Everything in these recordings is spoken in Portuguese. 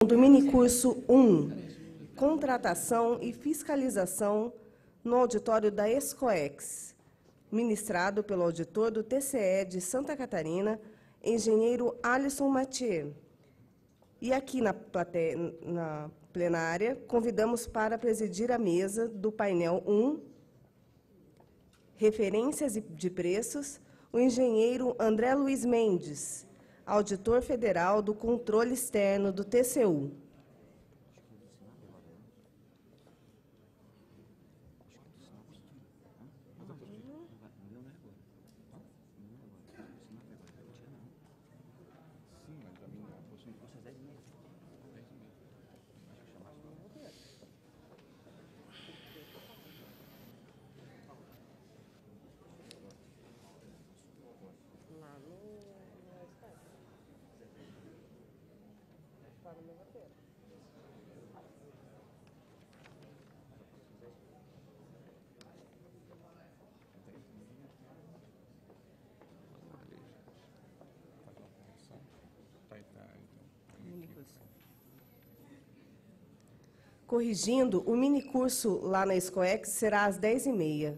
do minicurso 1, Contratação e Fiscalização no auditório da Escoex, ministrado pelo auditor do TCE de Santa Catarina, engenheiro Alisson Mathieu. E aqui na plenária, convidamos para presidir a mesa do painel 1, Referências de Preços, o engenheiro André Luiz Mendes, auditor federal do Controle Externo do TCU. Corrigindo, o minicurso lá na Escoex será às 10h30.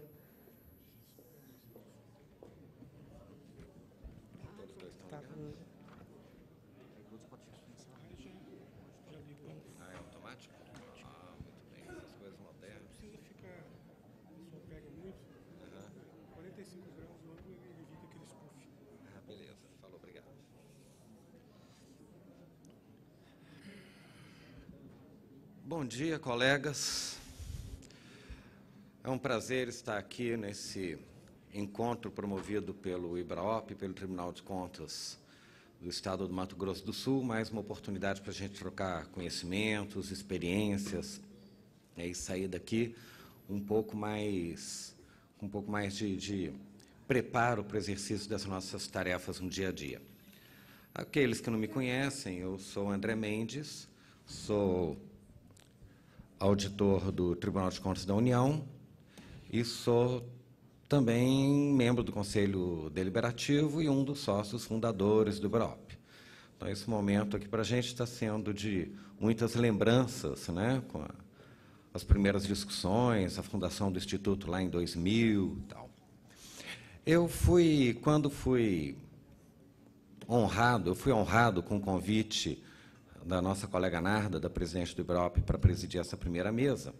É automático? Ah, muito bem. Essas coisas modernas. Precisa ficar, só pega muito. 45 graus, logo ele evita aqueles puff. Ah, beleza. Falou, obrigado. Bom dia, colegas. É um prazer estar aqui nesse encontro promovido pelo IBRAOP, pelo Tribunal de Contas do Estado do Mato Grosso do Sul, mais uma oportunidade para a gente trocar conhecimentos, experiências, e sair daqui um pouco mais de preparo para o exercício das nossas tarefas no dia a dia. Aqueles que não me conhecem, eu sou André Mendes, sou auditor do Tribunal de Contas da União e sou também membro do Conselho Deliberativo e um dos sócios fundadores do IBRAOP. Então, esse momento aqui para a gente está sendo de muitas lembranças, né, com as primeiras discussões, a fundação do Instituto lá em 2000 e tal. Quando fui honrado com o convite da nossa colega Narda, da presidente do IBRAOP, para presidir essa primeira mesa.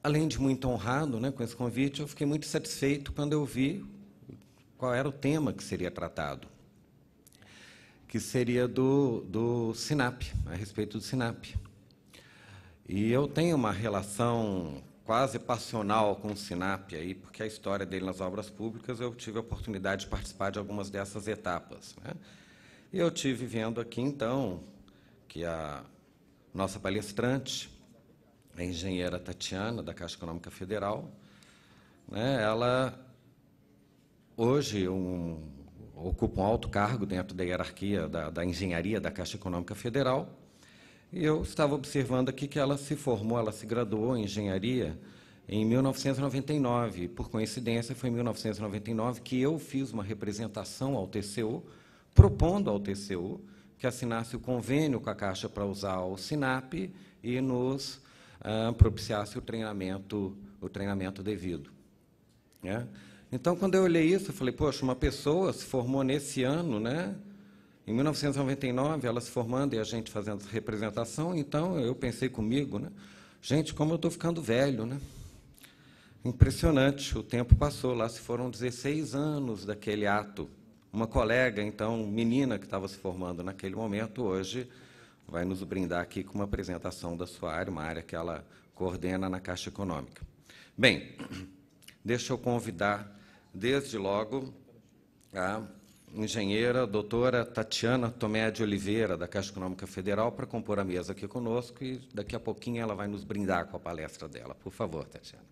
Além de muito honrado, né, com esse convite, eu fiquei muito satisfeito quando eu vi qual era o tema que seria tratado, que seria do SINAP, a respeito do SINAP. E eu tenho uma relação quase passional com o SINAP, aí, porque a história dele nas obras públicas, eu tive a oportunidade de participar de algumas dessas etapas, né? E eu tive vendo aqui, então, que a nossa palestrante, a engenheira Tatiana, da Caixa Econômica Federal, né, ela hoje ocupa um alto cargo dentro da hierarquia da engenharia da Caixa Econômica Federal, e eu estava observando aqui que ela se graduou em engenharia em 1999. Por coincidência, foi em 1999 que eu fiz uma representação ao TCU, propondo ao TCU que assinasse o convênio com a Caixa para usar o SINAP e nos propiciasse o treinamento devido, né? Então, quando eu olhei isso, eu falei, poxa, uma pessoa se formou nesse ano, né? Em 1999, ela se formando e a gente fazendo representação, então eu pensei comigo, né? Gente, como eu estou ficando velho, né? Impressionante, o tempo passou, lá se foram 16 anos daquele ato. Uma colega, então, menina que estava se formando naquele momento, hoje vai nos brindar aqui com uma apresentação da sua área, uma área que ela coordena na Caixa Econômica. Bem, deixa eu convidar, desde logo, a engenheira doutora Tatiana Tomé de Oliveira, da Caixa Econômica Federal, para compor a mesa aqui conosco, e daqui a pouquinho ela vai nos brindar com a palestra dela. Por favor, Tatiana.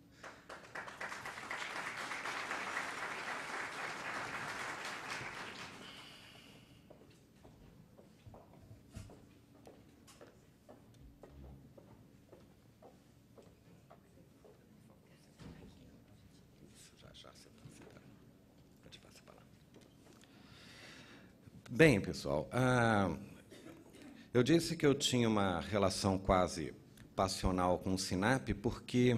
Bem, pessoal, eu disse que eu tinha uma relação quase passional com o SINAP, porque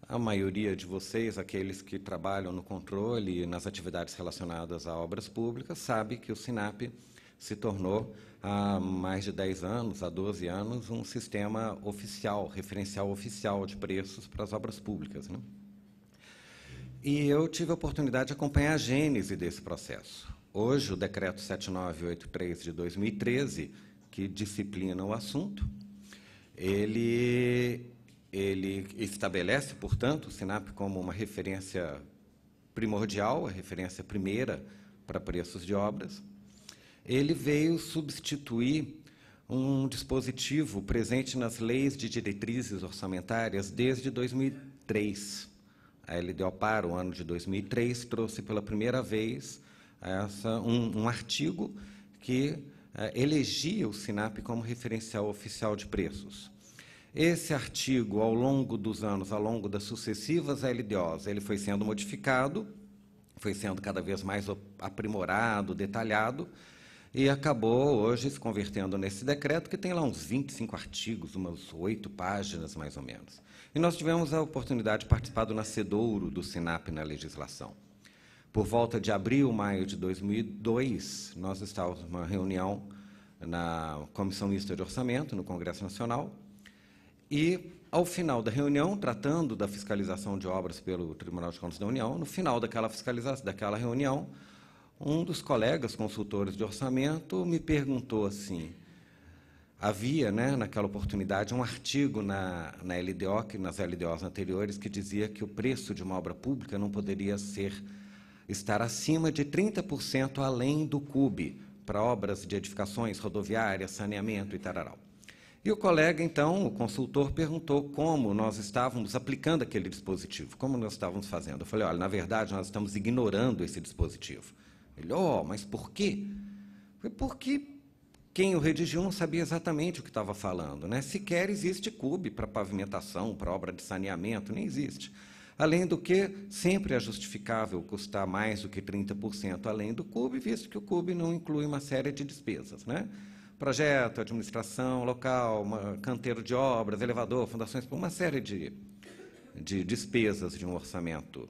a maioria de vocês, aqueles que trabalham no controle e nas atividades relacionadas a obras públicas, sabe que o SINAP se tornou, há mais de 10 anos, há 12 anos, um sistema oficial, referencial oficial de preços para as obras públicas, né? E eu tive a oportunidade de acompanhar a gênese desse processo. Hoje, o Decreto 7983 de 2013, que disciplina o assunto, ele estabelece, portanto, o SINAP como uma referência primordial, a referência primeira para preços de obras. Ele veio substituir um dispositivo presente nas leis de diretrizes orçamentárias desde 2003. A LDO para o ano de 2003 trouxe pela primeira vez um artigo que elegia o SINAP como referencial oficial de preços. Esse artigo, ao longo dos anos, ao longo das sucessivas LDOs, ele foi sendo modificado, foi sendo cada vez mais aprimorado, detalhado, e acabou hoje se convertendo nesse decreto, que tem lá uns 25 artigos, umas 8 páginas, mais ou menos. E nós tivemos a oportunidade de participar do nascedouro do SINAP na legislação. Por volta de abril, maio de 2002, nós estávamos numa reunião na Comissão Mista de Orçamento, no Congresso Nacional, e, ao final da reunião, tratando da fiscalização de obras pelo Tribunal de Contas da União, no final daquela reunião, um dos colegas consultores de orçamento me perguntou assim, havia, naquela oportunidade, um artigo na LDO, nas LDOs anteriores, que dizia que o preço de uma obra pública não poderia estar acima de 30% além do CUB, para obras de edificações rodoviárias, saneamento e tararau. E o colega, então, o consultor, perguntou como nós estávamos aplicando aquele dispositivo, como nós estávamos fazendo. Eu falei, olha, na verdade, nós estamos ignorando esse dispositivo. Ele, mas por quê? Foi porque quem o redigiu não sabia exatamente o que estava falando, né? Sequer existe CUB para pavimentação, para obra de saneamento, nem existe. Além do que, sempre é justificável custar mais do que 30% além do CUB, visto que o CUB não inclui uma série de despesas, né? Projeto, administração local, canteiro de obras, elevador, fundações, uma série de despesas de um orçamento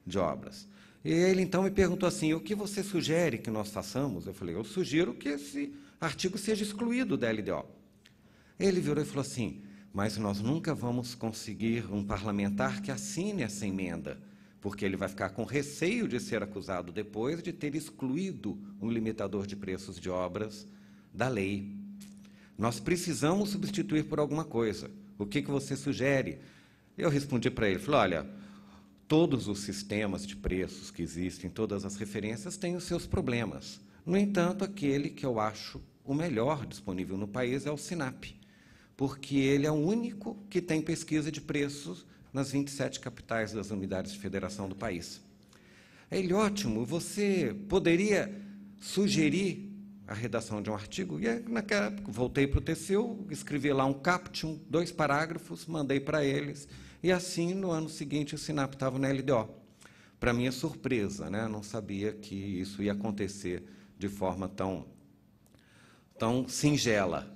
de obras. E ele, então, me perguntou assim, o que você sugere que nós façamos? Eu falei, eu sugiro que esse artigo seja excluído da LDO. Ele virou e falou assim, mas nós nunca vamos conseguir um parlamentar que assine essa emenda, porque ele vai ficar com receio de ser acusado depois de ter excluído um limitador de preços de obras da lei. Nós precisamos substituir por alguma coisa. O que você sugere? Eu respondi para ele, falei, olha, todos os sistemas de preços que existem, todas as referências têm os seus problemas. No entanto, aquele que eu acho o melhor disponível no país é o SINAP, porque ele é o único que tem pesquisa de preços nas 27 capitais das unidades de federação do país. Ele, ótimo, você poderia sugerir a redação de um artigo? E, naquela época, voltei para o TCU, escrevi lá um caption, 2 parágrafos, mandei para eles, e assim, no ano seguinte, o SINAP estava na LDO. Para minha surpresa, não sabia que isso ia acontecer de forma tão singela.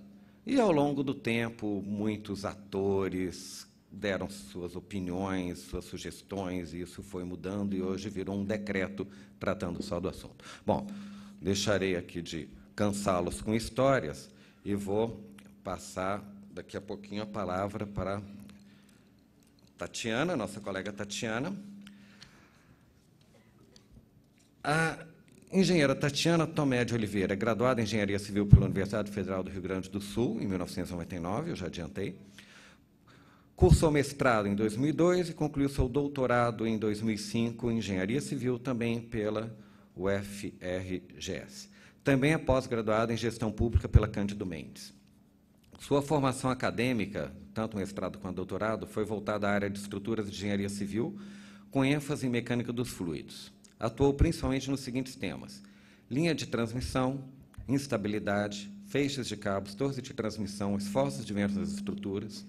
E, ao longo do tempo, muitos atores deram suas opiniões, suas sugestões, e isso foi mudando, e hoje virou um decreto tratando só do assunto. Bom, deixarei aqui de cansá-los com histórias e vou passar daqui a pouquinho a palavra para Tatiana, nossa colega Tatiana. A engenheira Tatiana Tomé de Oliveira, graduada em Engenharia Civil pela Universidade Federal do Rio Grande do Sul, em 1999, eu já adiantei. Cursou mestrado em 2002 e concluiu seu doutorado em 2005 em Engenharia Civil, também pela UFRGS. Também é pós-graduada em Gestão Pública pela Cândido Mendes. Sua formação acadêmica, tanto mestrado quanto doutorado, foi voltada à área de estruturas de engenharia civil, com ênfase em mecânica dos fluidos. Atuou principalmente nos seguintes temas: linha de transmissão, instabilidade, feixes de cabos, torres de transmissão, esforços de vento das estruturas,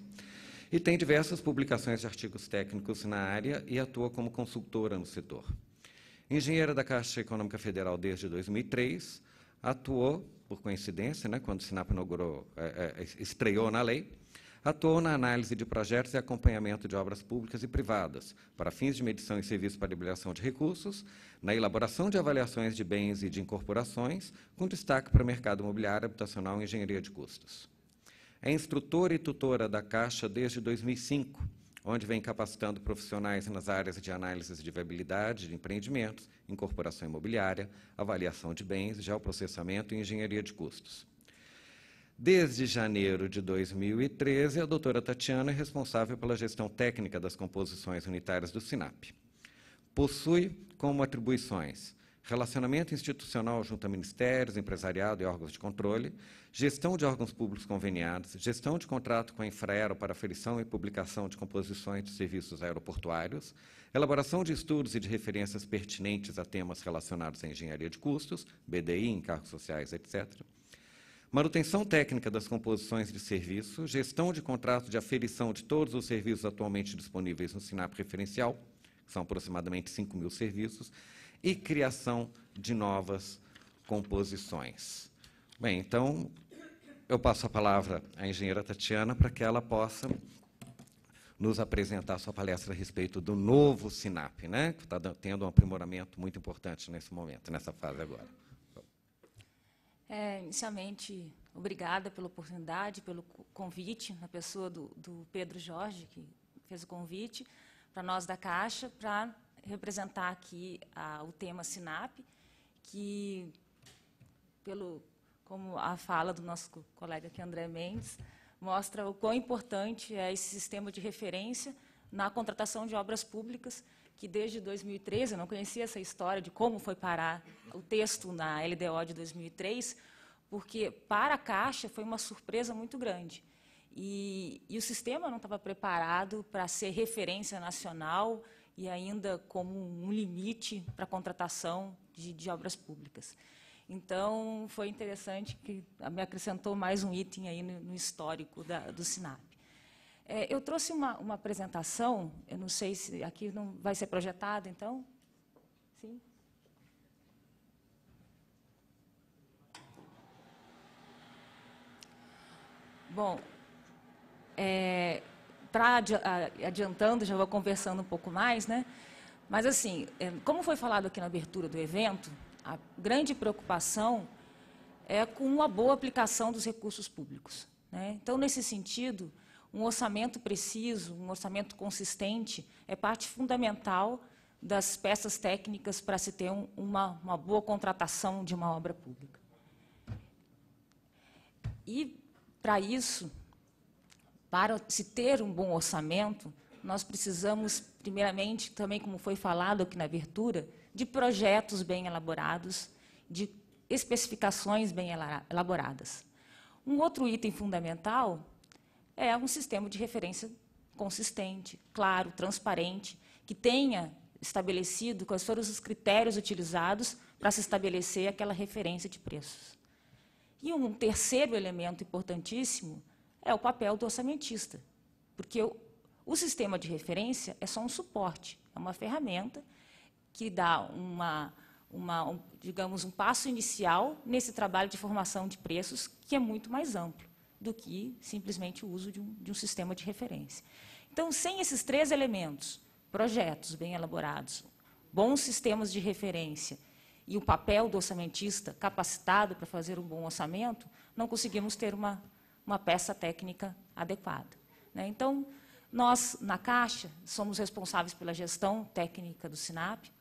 e tem diversas publicações de artigos técnicos na área e atua como consultora no setor. Engenheira da Caixa Econômica Federal desde 2003, atuou, por coincidência, né, quando o SINAP estreou na lei, atuou na análise de projetos e acompanhamento de obras públicas e privadas, para fins de medição e serviços para liberação de recursos, na elaboração de avaliações de bens e de incorporações, com destaque para o mercado imobiliário, habitacional e engenharia de custos. É instrutora e tutora da Caixa desde 2005, onde vem capacitando profissionais nas áreas de análise de viabilidade de empreendimentos, incorporação imobiliária, avaliação de bens, geoprocessamento e engenharia de custos. Desde janeiro de 2013, a doutora Tatiana é responsável pela gestão técnica das composições unitárias do SINAP. Possui como atribuições relacionamento institucional junto a ministérios, empresariado e órgãos de controle, gestão de órgãos públicos conveniados, gestão de contrato com a Infraero para aferição e publicação de composições de serviços aeroportuários, elaboração de estudos e de referências pertinentes a temas relacionados à engenharia de custos, BDI, encargos sociais, etc., manutenção técnica das composições de serviço, gestão de contrato de aferição de todos os serviços atualmente disponíveis no SINAP referencial, que são aproximadamente 5.000 serviços, e criação de novas composições. Bem, então, eu passo a palavra à engenheira Tatiana para que ela possa nos apresentar a sua palestra a respeito do novo SINAP, né, que está tendo um aprimoramento muito importante nesse momento, nessa fase agora. Inicialmente, obrigada pela oportunidade, pelo convite, na pessoa do Pedro Jorge, que fez o convite para nós da Caixa, para representar aqui o tema SINAP, que, como a fala do nosso colega aqui, André Mendes, mostra o quão importante é esse sistema de referência na contratação de obras públicas, que desde 2013, eu não conhecia essa história de como foi parar o texto na LDO de 2003, porque para a Caixa foi uma surpresa muito grande. E o sistema não estava preparado para ser referência nacional e ainda como um limite para a contratação de obras públicas. Então, foi interessante que me acrescentou mais um item aí no histórico do SINAP. Eu trouxe uma apresentação, eu não sei se aqui não vai ser projetado, então? Sim? Bom, adiantando, já vou conversando um pouco mais, né? Mas, assim, como foi falado aqui na abertura do evento, a grande preocupação é com uma boa aplicação dos recursos públicos, né? Então, nesse sentido, um orçamento preciso, um orçamento consistente é parte fundamental das peças técnicas para se ter uma boa contratação de uma obra pública. E, para isso, para se ter um bom orçamento, nós precisamos, primeiramente, também como foi falado aqui na abertura, de projetos bem elaborados, de especificações bem elaboradas. Um outro item fundamental é um sistema de referência consistente, claro, transparente, que tenha estabelecido quais foram os critérios utilizados para se estabelecer aquela referência de preços. E um terceiro elemento importantíssimo é o papel do orçamentista, porque o sistema de referência é só um suporte, é uma ferramenta que dá digamos, um passo inicial nesse trabalho de formação de preços, que é muito mais amplo do que simplesmente o uso de um sistema de referência. Então, sem esses três elementos, projetos bem elaborados, bons sistemas de referência e o papel do orçamentista capacitado para fazer um bom orçamento, não conseguimos ter uma peça técnica adequada, né? Então, nós, na Caixa, somos responsáveis pela gestão técnica do SINAP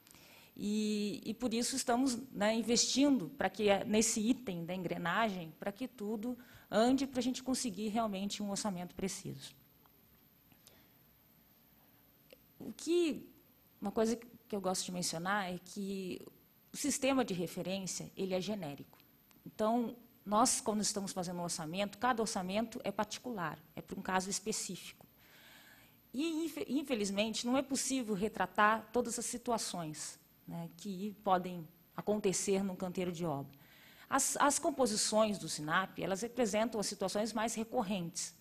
e por isso, estamos, né, investindo para que, nesse item da engrenagem, para que tudo ande, para a gente conseguir realmente um orçamento preciso. Uma coisa que eu gosto de mencionar é que o sistema de referência ele é genérico. Então, nós, quando estamos fazendo um orçamento, cada orçamento é particular, é para um caso específico. E, infelizmente, não é possível retratar todas as situações, né, que podem acontecer num canteiro de obra. As composições do SINAP, elas representam as situações mais recorrentes.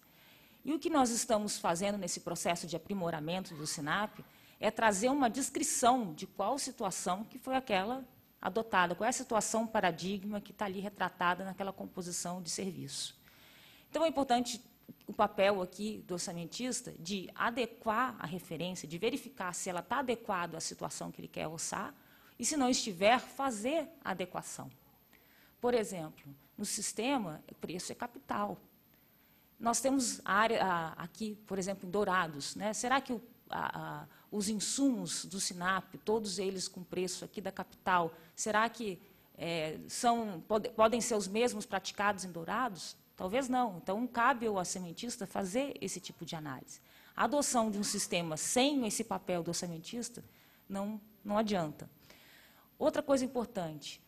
E o que nós estamos fazendo nesse processo de aprimoramento do SINAP é trazer uma descrição de qual situação que foi aquela adotada, qual é a situação paradigma que está ali retratada naquela composição de serviço. Então, é importante o papel aqui do orçamentista de adequar a referência, de verificar se ela está adequada à situação que ele quer orçar, e, se não estiver, fazer a adequação. Por exemplo, no sistema, o preço é capital. Nós temos aqui, por exemplo, em Dourados, né? Será que os insumos do SINAP, todos eles com preço aqui da capital, será que podem ser os mesmos praticados em Dourados? Talvez não. Então, cabe ao orçamentista fazer esse tipo de análise. A adoção de um sistema sem esse papel do orçamentista não adianta. Outra coisa importante,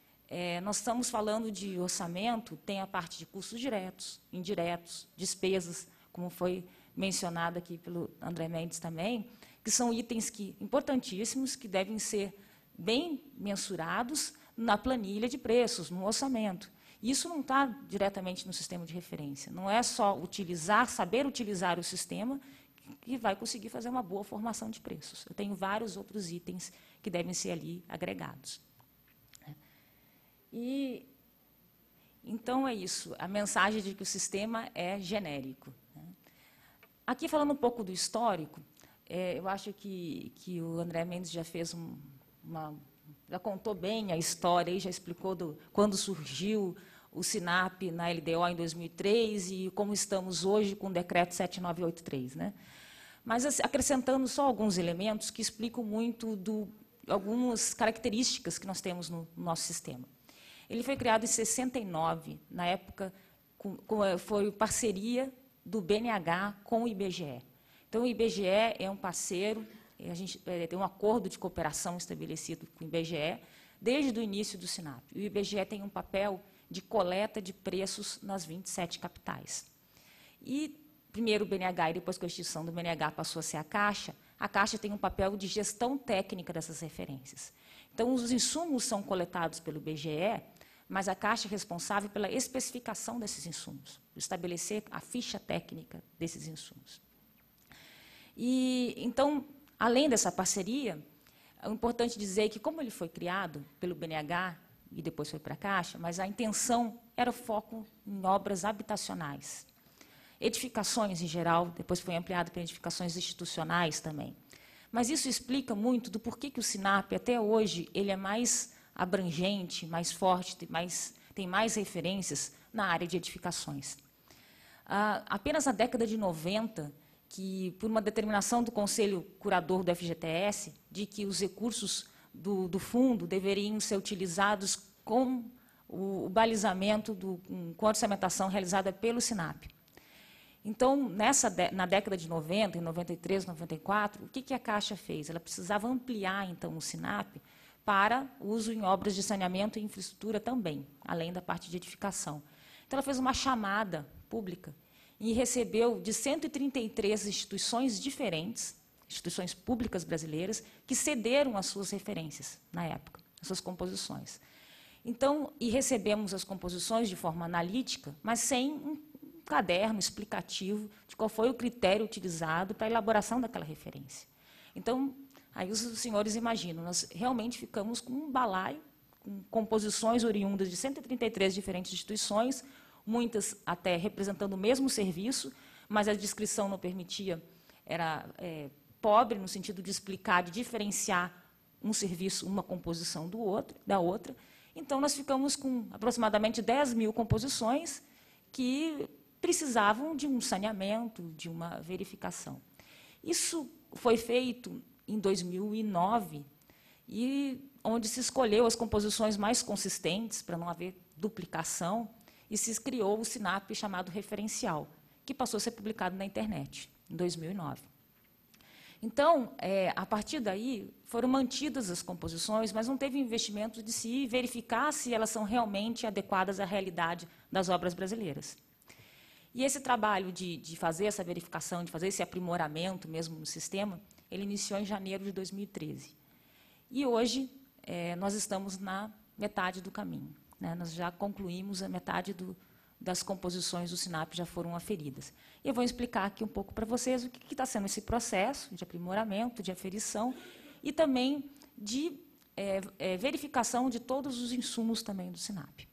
nós estamos falando de orçamento, tem a parte de custos diretos, indiretos, despesas, como foi mencionado aqui pelo André Mendes também, que são itens importantíssimos, que devem ser bem mensurados na planilha de preços, no orçamento. Isso não está diretamente no sistema de referência. Não é só saber utilizar o sistema que vai conseguir fazer uma boa formação de preços. Eu tenho vários outros itens que devem ser ali agregados. Então, é isso, a mensagem de que o sistema é genérico. Aqui, falando um pouco do histórico, eu acho que o André Mendes já fez já contou bem a história, e já explicou quando surgiu o SINAP na LDO em 2003 e como estamos hoje com o decreto 7983. Né? Mas, assim, acrescentando só alguns elementos que explicam muito algumas características que nós temos no nosso sistema. Ele foi criado em 69, na época foi parceria do BNH com o IBGE. Então, o IBGE é um parceiro, a gente tem um acordo de cooperação estabelecido com o IBGE desde o início do SINAP. O IBGE tem um papel de coleta de preços nas 27 capitais. E, primeiro o BNH, e depois com a extinção do BNH passou a ser a Caixa tem um papel de gestão técnica dessas referências. Então, os insumos são coletados pelo IBGE, mas a Caixa é responsável pela especificação desses insumos, estabelecer a ficha técnica desses insumos. Então, além dessa parceria, é importante dizer que, como ele foi criado pelo BNH e depois foi para a Caixa, mas a intenção era foco em obras habitacionais. Edificações, em geral, depois foi ampliado para edificações institucionais também. Mas isso explica muito do porquê que o SINAP, até hoje, ele é mais abrangente, mais forte, tem mais referências na área de edificações. Apenas na década de 90, que, por uma determinação do Conselho Curador do FGTS, de que os recursos do fundo deveriam ser utilizados com o balizamento com a orçamentação realizada pelo SINAP. Então, na década de 90, em 93, 94, o que a Caixa fez? Ela precisava ampliar, então, o SINAP para uso em obras de saneamento e infraestrutura também, além da parte de edificação. Então, ela fez uma chamada pública e recebeu de 133 instituições diferentes, instituições públicas brasileiras, que cederam as suas referências, na época, as suas composições. Então, recebemos as composições de forma analítica, mas sem um caderno explicativo de qual foi o critério utilizado para a elaboração daquela referência. Então, aí os senhores imaginam, nós realmente ficamos com um balaio, com composições oriundas de 133 diferentes instituições, muitas até representando o mesmo serviço, mas a descrição não permitia, era pobre no sentido de explicar, de diferenciar um serviço, uma composição da outra. Então, nós ficamos com aproximadamente 10 mil composições que precisavam de um saneamento, de uma verificação. Isso foi feito em 2009, onde se escolheu as composições mais consistentes, para não haver duplicação, e se criou o SINAP chamado referencial, que passou a ser publicado na internet, em 2009. Então, a partir daí, foram mantidas as composições, mas não teve investimento de se verificar se elas são realmente adequadas à realidade das obras brasileiras. E esse trabalho de fazer essa verificação, de fazer esse aprimoramento mesmo no sistema, ele iniciou em janeiro de 2013. E hoje, nós estamos na metade do caminho. Né? Nós já concluímos a metade das composições do SINAP já foram aferidas. Eu vou explicar aqui um pouco para vocês o que está sendo esse processo de aprimoramento, de aferição, e também de verificação de todos os insumos também do SINAP.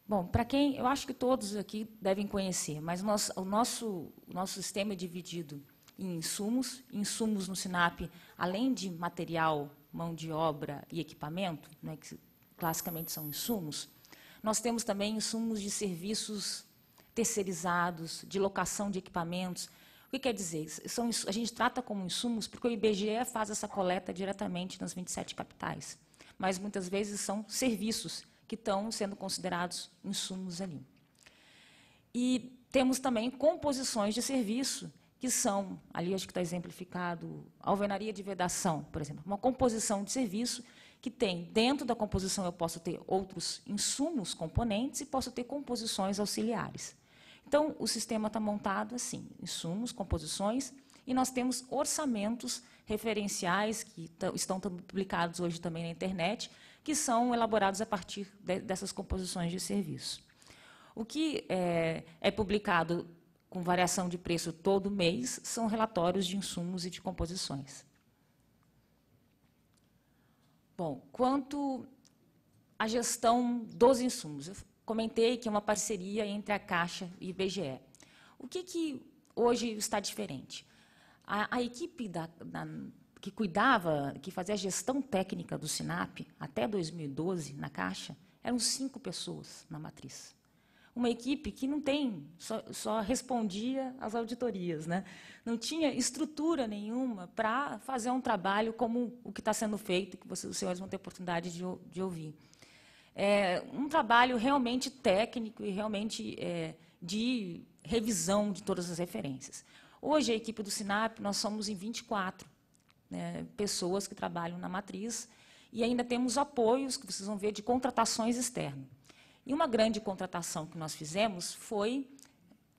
Bom, para quem, eu acho que todos aqui devem conhecer, mas o nosso sistema é dividido em insumos. Insumos no SINAP, além de material, mão de obra e equipamento, né, que classicamente são insumos, nós temos também insumos de serviços terceirizados, de locação de equipamentos. O que quer dizer? A gente trata como insumos porque o IBGE faz essa coleta diretamente nas 27 capitais, mas muitas vezes são serviços que estão sendo considerados insumos ali. E temos também composições de serviço, que são, ali acho que está exemplificado, alvenaria de vedação, por exemplo, uma composição de serviço que tem, dentro da composição eu posso ter outros insumos, componentes, e posso ter composições auxiliares. Então, o sistema está montado assim, insumos, composições, e nós temos orçamentos referenciais, que estão publicados hoje também na internet, que são elaborados a partir dessas composições de serviço. O que é publicado com variação de preço todo mês são relatórios de insumos e de composições. Bom, quanto à gestão dos insumos, eu comentei que é uma parceria entre a Caixa e o IBGE. O que hoje está diferente? A equipe que fazia a gestão técnica do SINAP, até 2012, na Caixa, eram 5 pessoas na matriz. Uma equipe que não tem, só respondia às auditorias, né? Não tinha estrutura nenhuma para fazer um trabalho como o que está sendo feito, que os senhores vão ter oportunidade de ouvir. Um trabalho realmente técnico e realmente de revisão de todas as referências. Hoje, a equipe do SINAP, nós somos em 24 pessoas que trabalham na matriz, e ainda temos apoios, que vocês vão ver, de contratações externas. E uma grande contratação que nós fizemos foi,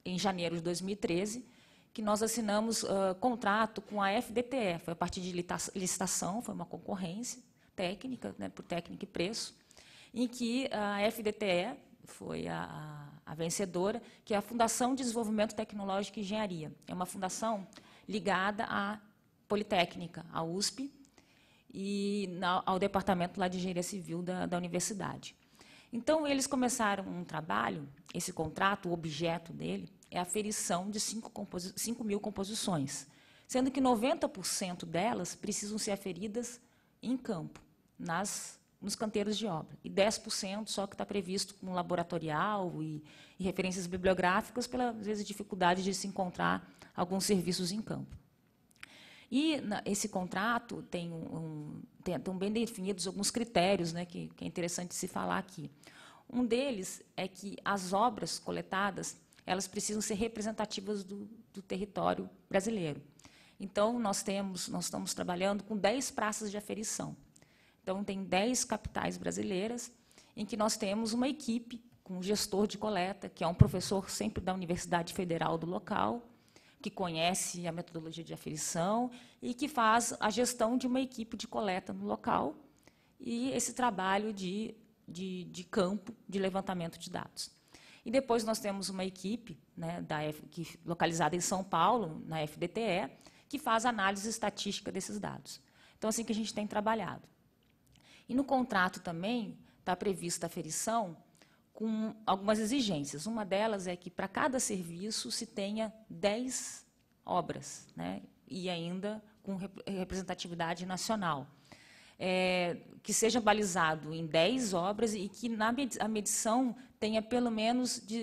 em janeiro de 2013, que nós assinamos contrato com a FDTE. Foi a partir de licitação, foi uma concorrência técnica, né, por técnica e preço, em que a FDTE foi a vencedora, que é a Fundação de Desenvolvimento Tecnológico e Engenharia. É uma fundação ligada à Politécnica, à USP, e ao departamento lá de Engenharia Civil da universidade. Então, eles começaram um trabalho, esse contrato, o objeto dele, é a aferição de 5.000 composições, sendo que 90% delas precisam ser aferidas em campo, nos canteiros de obra, e 10% só que está previsto como laboratorial e referências bibliográficas, pela, às vezes, dificuldade de se encontrar alguns serviços em campo. E esse contrato tem estão bem definidos alguns critérios, né, que é interessante se falar aqui. Um deles é que as obras coletadas elas precisam ser representativas do território brasileiro. Então, nós estamos trabalhando com 10 praças de aferição. Então, tem 10 capitais brasileiras em que nós temos uma equipe com um gestor de coleta, que é um professor sempre da Universidade Federal do local, que conhece a metodologia de aferição e que faz a gestão de uma equipe de coleta no local e esse trabalho de campo, de levantamento de dados. E depois nós temos uma equipe, né, localizada em São Paulo, na FDTE, que faz análise estatística desses dados. Então, assim que a gente tem trabalhado. E no contrato também está prevista a aferição com algumas exigências. Uma delas é que, para cada serviço, se tenha 10 obras, né, e ainda com representatividade nacional. Que seja balizado em 10 obras e que a medição tenha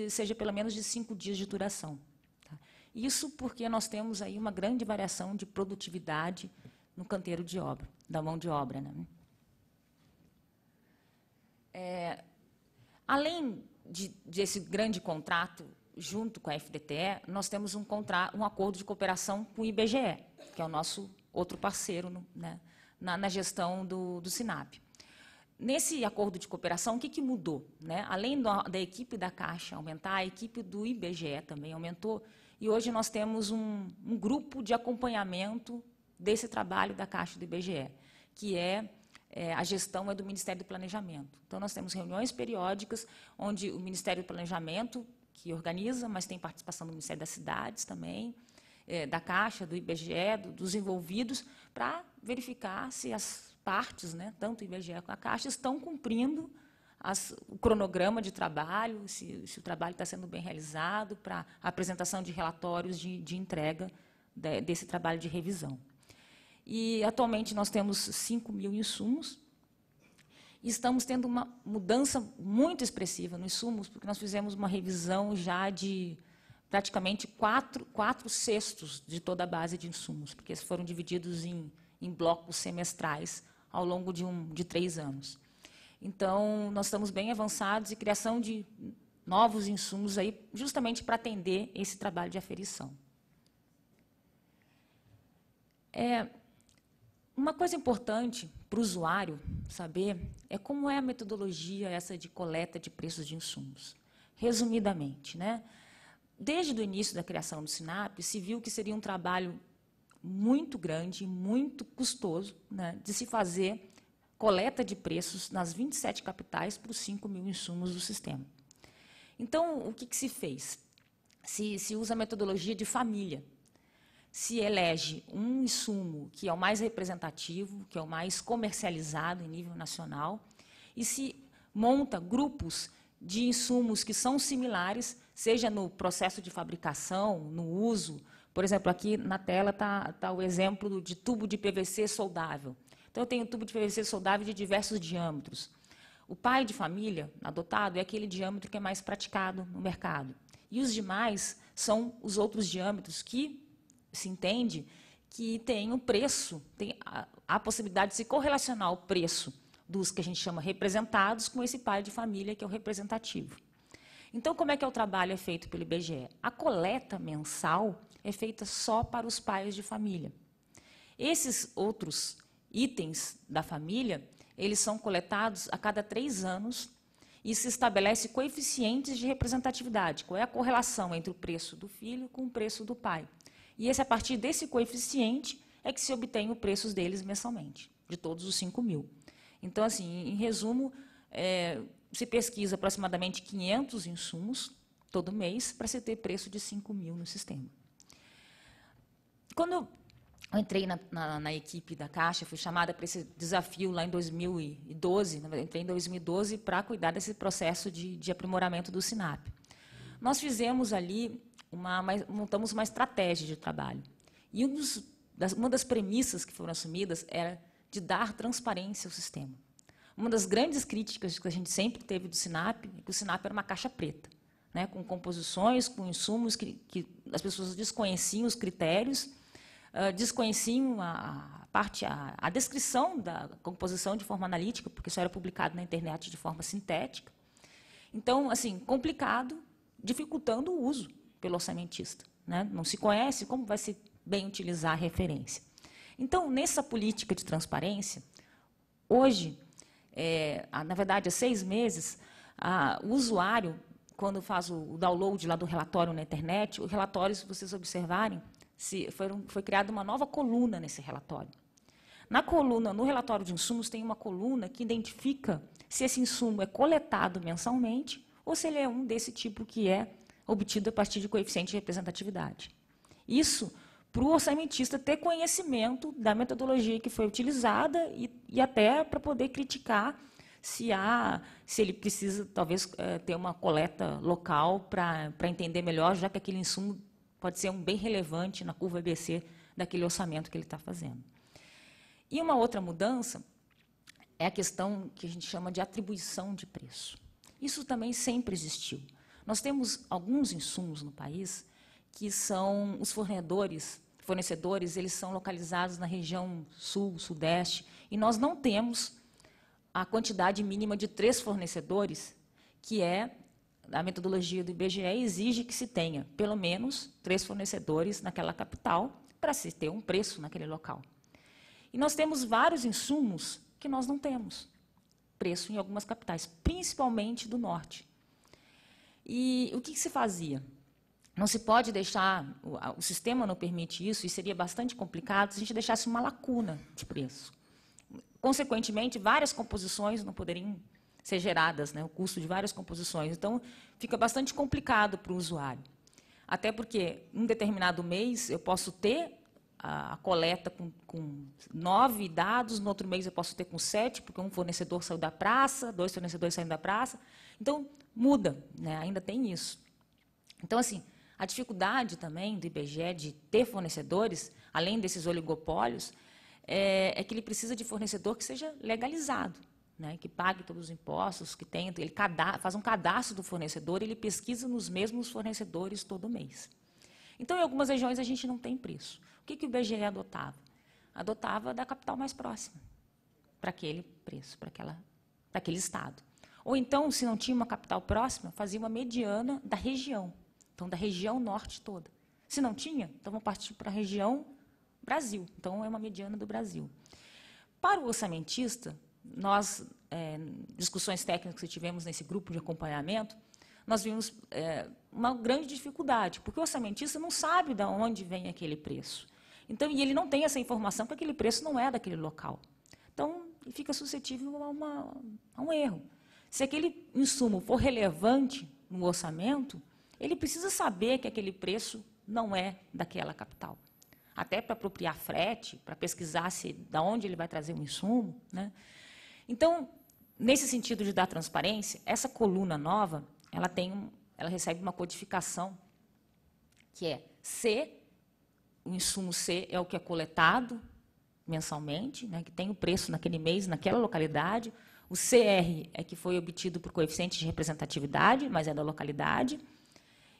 seja pelo menos de 5 dias de duração. Tá? Isso porque nós temos aí uma grande variação de produtividade no canteiro de obra, da mão de obra, né? Além desse grande contrato, junto com a FDTE, nós temos um acordo de cooperação com o IBGE, que é o nosso outro parceiro, né, na gestão do SINAP. Nesse acordo de cooperação, o que mudou? Né? Além da equipe da Caixa aumentar, a equipe do IBGE também aumentou, e hoje nós temos um grupo de acompanhamento desse trabalho da Caixa e do IBGE, que a gestão é do Ministério do Planejamento. Então, nós temos reuniões periódicas, onde o Ministério do Planejamento, que organiza, mas tem participação do Ministério das Cidades também, da Caixa, do IBGE, dos envolvidos, para verificar se as partes, né, tanto o IBGE quanto a Caixa, estão cumprindo o cronograma de trabalho, se o trabalho está sendo bem realizado, para a apresentação de relatórios de entrega desse trabalho de revisão. E, atualmente, nós temos 5.000 insumos, e estamos tendo uma mudança muito expressiva nos insumos, porque nós fizemos uma revisão já de praticamente 4/6 de toda a base de insumos, porque eles foram divididos em blocos semestrais ao longo de 3 anos. Então, nós estamos bem avançados em criação de novos insumos aí, justamente para atender esse trabalho de aferição. Uma coisa importante para o usuário saber é como é a metodologia essa de coleta de preços de insumos. Resumidamente, né? Desde o início da criação do SINAP, se viu que seria um trabalho muito grande, muito custoso, né, de se fazer coleta de preços nas 27 capitais para os 5.000 insumos do sistema. Então, o que se fez? Se usa a metodologia de família. Se elege um insumo que é o mais representativo, que é o mais comercializado em nível nacional, e se monta grupos de insumos que são similares, seja no processo de fabricação, no uso. Por exemplo, aqui na tela está o exemplo de tubo de PVC soldável. Então, eu tenho tubo de PVC soldável de diversos diâmetros. O pai de família adotado é aquele diâmetro que é mais praticado no mercado. E os demais são os outros diâmetros que se entende que tem um preço, tem a possibilidade de se correlacionar o preço dos que a gente chama representados com esse pai de família, que é o representativo. Então, como é que o trabalho é feito pelo IBGE? A coleta mensal é feita só para os pais de família. Esses outros itens da família, eles são coletados a cada 3 anos e se estabelece coeficientes de representatividade. Qual é a correlação entre o preço do filho com o preço do pai? E a partir desse coeficiente é que se obtém os preços deles mensalmente, de todos os 5.000. Então, assim, em resumo, se pesquisa aproximadamente 500 insumos todo mês para se ter preço de 5.000 no sistema. Quando eu entrei na equipe da Caixa, fui chamada para esse desafio lá em 2012, entrei em 2012 para cuidar desse processo de aprimoramento do SINAP. Nós fizemos ali, montamos uma estratégia de trabalho. E uma das premissas que foram assumidas era de dar transparência ao sistema. Uma das grandes críticas que a gente sempre teve do SINAP é que o SINAP era uma caixa preta, né, com composições, com insumos que as pessoas desconheciam os critérios, desconheciam a descrição da composição de forma analítica, porque isso era publicado na internet de forma sintética. Então, assim, complicado, dificultando o uso pelo orçamentista, né? Não se conhece como vai se bem utilizar a referência. Então, nessa política de transparência, hoje, na verdade, há 6 meses, o usuário, quando faz o download lá do relatório na internet, o relatório, se vocês observarem, foi criada uma nova coluna nesse relatório. No relatório de insumos, tem uma coluna que identifica se esse insumo é coletado mensalmente ou se ele é um desse tipo que é obtido a partir de coeficiente de representatividade. Isso para o orçamentista ter conhecimento da metodologia que foi utilizada e até para poder criticar se ele precisa, talvez, ter uma coleta local para entender melhor, já que aquele insumo pode ser bem relevante na curva ABC daquele orçamento que ele está fazendo. E uma outra mudança é a questão que a gente chama de atribuição de preço. Isso também sempre existiu. Nós temos alguns insumos no país que são os fornecedores, eles são localizados na região sul, sudeste, e nós não temos a quantidade mínima de 3 fornecedores, que a metodologia do IBGE exige que se tenha pelo menos 3 fornecedores naquela capital para se ter um preço naquele local. E nós temos vários insumos que nós não temos preço em algumas capitais, principalmente do norte. E o que se fazia? Não se pode deixar, o sistema não permite isso, e seria bastante complicado se a gente deixasse uma lacuna de preço. Consequentemente, várias composições não poderiam ser geradas, né, o custo de várias composições. Então, fica bastante complicado para o usuário. Até porque, em um determinado mês, eu posso ter a coleta com 9 dados, no outro mês eu posso ter com 7, porque um fornecedor saiu da praça, 2 fornecedores saíram da praça. Então, muda, né? Ainda tem isso. Então, assim, a dificuldade também do IBGE de ter fornecedores, além desses oligopólios, é que ele precisa de fornecedor que seja legalizado, né? Que pague todos os impostos, que tenha, ele faz um cadastro do fornecedor, ele pesquisa nos mesmos fornecedores todo mês. Então, em algumas regiões, a gente não tem preço. O que o IBGE adotava? Adotava da capital mais próxima, para aquele preço, para aquele estado. Ou então, se não tinha uma capital próxima, fazia uma mediana da região. Então, da região norte toda. Se não tinha, então vamos partir para a região Brasil. Então, é uma mediana do Brasil. Para o orçamentista, nós, discussões técnicas que tivemos nesse grupo de acompanhamento, nós vimos uma grande dificuldade, porque o orçamentista não sabe de onde vem aquele preço. Então, e ele não tem essa informação, porque aquele preço não é daquele local. Então, ele fica suscetível a um erro. Se aquele insumo for relevante no orçamento, ele precisa saber que aquele preço não é daquela capital. Até para apropriar frete, para pesquisar de onde ele vai trazer o insumo, né? Então, nesse sentido de dar transparência, essa coluna nova, ela recebe uma codificação, que é C, o insumo C é o que é coletado mensalmente, né, que tem o preço naquele mês, naquela localidade. O CR é que foi obtido por coeficiente de representatividade, mas é da localidade.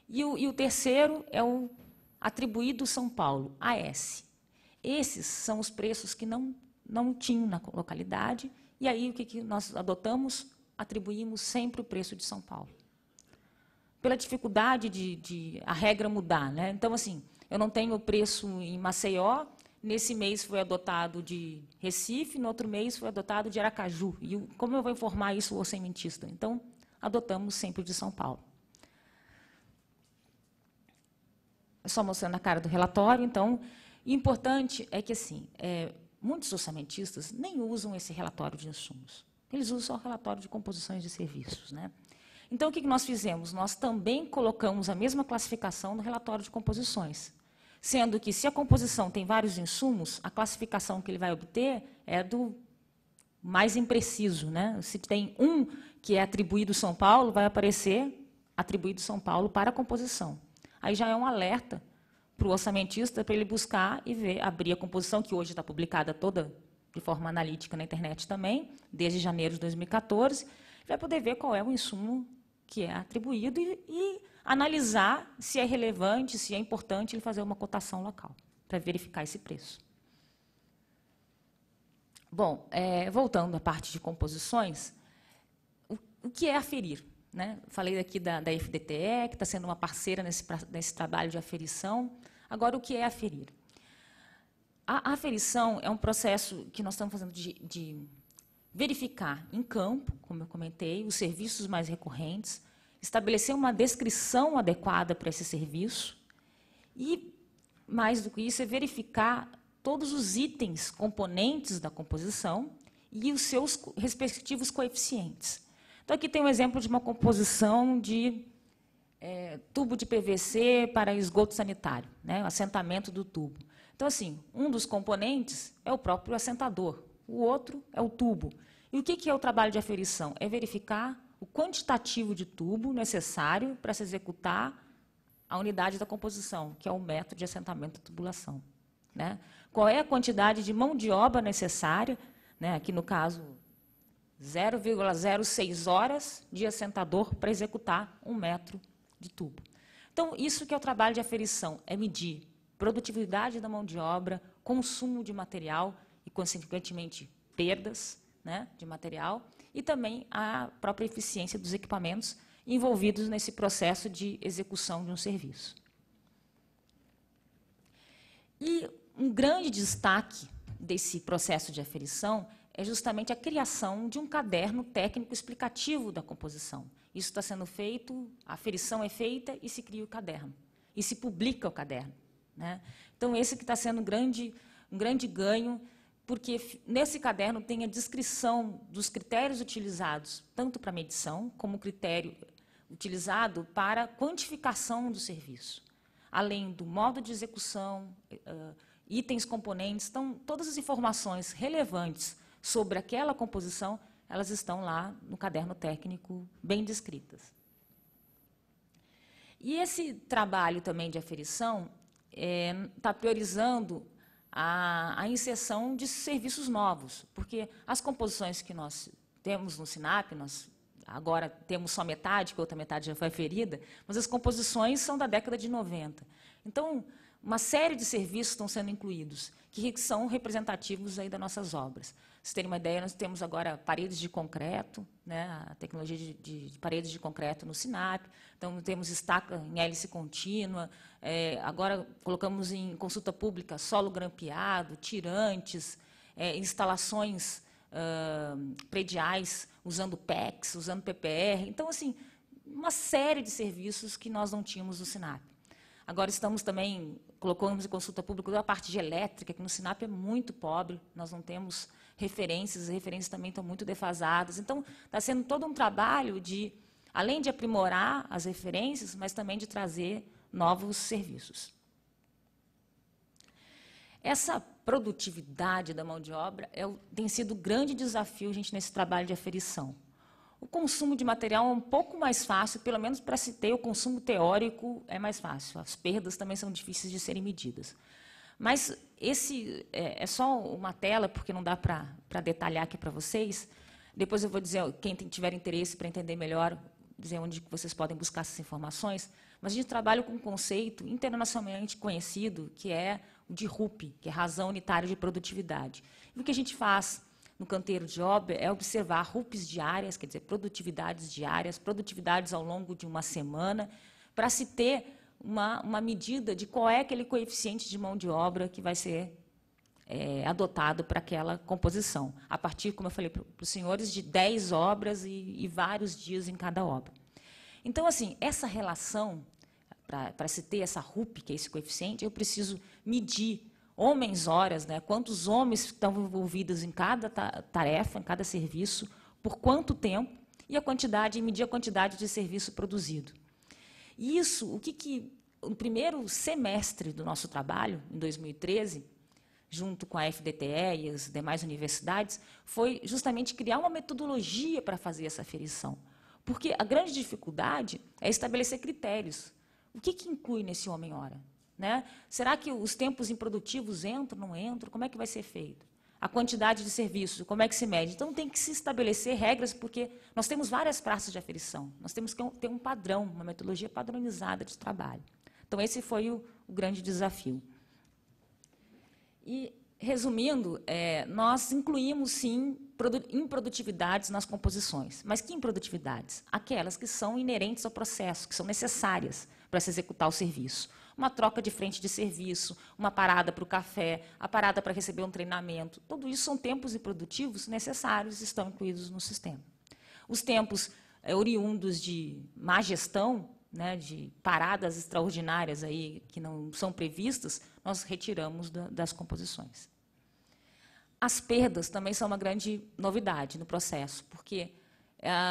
E o terceiro é o atribuído São Paulo, AS. Esses são os preços que não tinham na localidade, e aí o que nós adotamos? Atribuímos sempre o preço de São Paulo. Pela dificuldade de a regra mudar, né? Então, assim, eu não tenho o preço em Maceió, nesse mês foi adotado de Recife, no outro mês foi adotado de Aracaju. E como eu vou informar isso ao orçamentista? Então, adotamos sempre o de São Paulo. Só mostrando a cara do relatório, então, importante é que, assim, muitos orçamentistas nem usam esse relatório de insumos. Eles usam só o relatório de composições de serviços, né? Então, o que nós fizemos? Nós também colocamos a mesma classificação no relatório de composições, sendo que, se a composição tem vários insumos, a classificação que ele vai obter é do mais impreciso, né? Se tem um que é atribuído São Paulo, vai aparecer atribuído São Paulo para a composição. Aí já é um alerta para o orçamentista, para ele buscar e ver, abrir a composição, que hoje está publicada toda de forma analítica na internet também, desde janeiro de 2014, vai poder ver qual é o insumo que é atribuído e analisar se é relevante, se é importante ele fazer uma cotação local, para verificar esse preço. Bom, voltando à parte de composições, o que é aferir? Né? Falei aqui da FDTE, que está sendo uma parceira nesse trabalho de aferição. Agora, o que é aferir? A aferição é um processo que nós estamos fazendo de verificar em campo, como eu comentei, os serviços mais recorrentes, estabelecer uma descrição adequada para esse serviço e, mais do que isso, é verificar todos os itens componentes da composição e os seus respectivos coeficientes. Então, aqui tem um exemplo de uma composição de tubo de PVC para esgoto sanitário, né, o assentamento do tubo. Então, assim, um dos componentes é o próprio assentador, o outro é o tubo. E o que é o trabalho de aferição? É verificar o quantitativo de tubo necessário para se executar a unidade da composição, que é o método de assentamento da tubulação. Né? Qual é a quantidade de mão de obra necessária, né, aqui no caso, 0,06 horas de assentador para executar 1 metro de tubo. Então, isso que é o trabalho de aferição, é medir produtividade da mão de obra, consumo de material e, consequentemente, perdas, né, de material, e também a própria eficiência dos equipamentos envolvidos nesse processo de execução de um serviço. E um grande destaque desse processo de aferição é justamente a criação de um caderno técnico explicativo da composição. Isso está sendo feito, a aferição é feita e se cria o caderno, e se publica o caderno. Né? Então, esse que está sendo um grande ganho, porque nesse caderno tem a descrição dos critérios utilizados, tanto para medição, como o critério utilizado para quantificação do serviço. além do modo de execução, itens, componentes, então, todas as informações relevantes sobre aquela composição, elas estão lá no caderno técnico, bem descritas. E esse trabalho também de aferição está priorizando a inserção de serviços novos, porque as composições que nós temos no SINAP, nós agora temos só metade, que a outra metade já foi aferida, mas as composições são da década de 90. Então, uma série de serviços estão sendo incluídos, que são representativos aí das nossas obras. Vocês terem uma ideia, nós temos agora paredes de concreto, né, a tecnologia de paredes de concreto no SINAP, então temos estaca em hélice contínua, agora colocamos em consulta pública solo grampeado, tirantes, instalações prediais usando PEX, usando PPR. Então, assim, uma série de serviços que nós não tínhamos no SINAP. Agora estamos também, colocamos em consulta pública a parte de elétrica, que no SINAP é muito pobre, nós não temos referências, as referências também estão muito defasadas. Então, está sendo todo um trabalho de, além de aprimorar as referências, mas também de trazer novos serviços. Essa produtividade da mão de obra tem sido um grande desafio a gente nesse trabalho de aferição. O consumo de material é um pouco mais fácil, pelo menos para se ter o consumo teórico é mais fácil. As perdas também são difíceis de serem medidas. Mas esse é só uma tela, porque não dá para detalhar aqui para vocês. Depois eu vou dizer, quem tiver interesse para entender melhor, dizer onde vocês podem buscar essas informações. Mas a gente trabalha com um conceito internacionalmente conhecido, que é o de RUP, que é Razão Unitária de Produtividade. E o que a gente faz no canteiro de obra é observar RUPs diárias, quer dizer, produtividades diárias, produtividades ao longo de uma semana, para se ter uma medida de qual é aquele coeficiente de mão de obra que vai ser adotado para aquela composição, a partir, como eu falei para os senhores, de 10 obras e vários dias em cada obra. Então, assim, essa relação, para se ter essa RUP, que é esse coeficiente, eu preciso medir homens-horas, né, quantos homens estão envolvidos em cada tarefa, em cada serviço, por quanto tempo, e medir a quantidade de serviço produzido. E isso, o primeiro semestre do nosso trabalho, em 2013, junto com a FDTE e as demais universidades, foi justamente criar uma metodologia para fazer essa aferição. Porque a grande dificuldade é estabelecer critérios. O que inclui nesse homem-hora? Né? Será que os tempos improdutivos entram, não entram? Como é que vai ser feito? A quantidade de serviços, como é que se mede? Então, tem que se estabelecer regras, porque nós temos várias praças de aferição. Nós temos que ter um padrão, uma metodologia padronizada de trabalho. Então, esse foi o grande desafio. E, resumindo, nós incluímos, sim, improdutividades nas composições. Mas que improdutividades? Aquelas que são inerentes ao processo, que são necessárias para se executar o serviço. Uma troca de frente de serviço, uma parada para o café, a parada para receber um treinamento. Tudo isso são tempos improdutivos necessários e estão incluídos no sistema. Os tempos oriundos de má gestão, né, de paradas extraordinárias aí, que não são previstas, nós retiramos das composições. As perdas também são uma grande novidade no processo, porque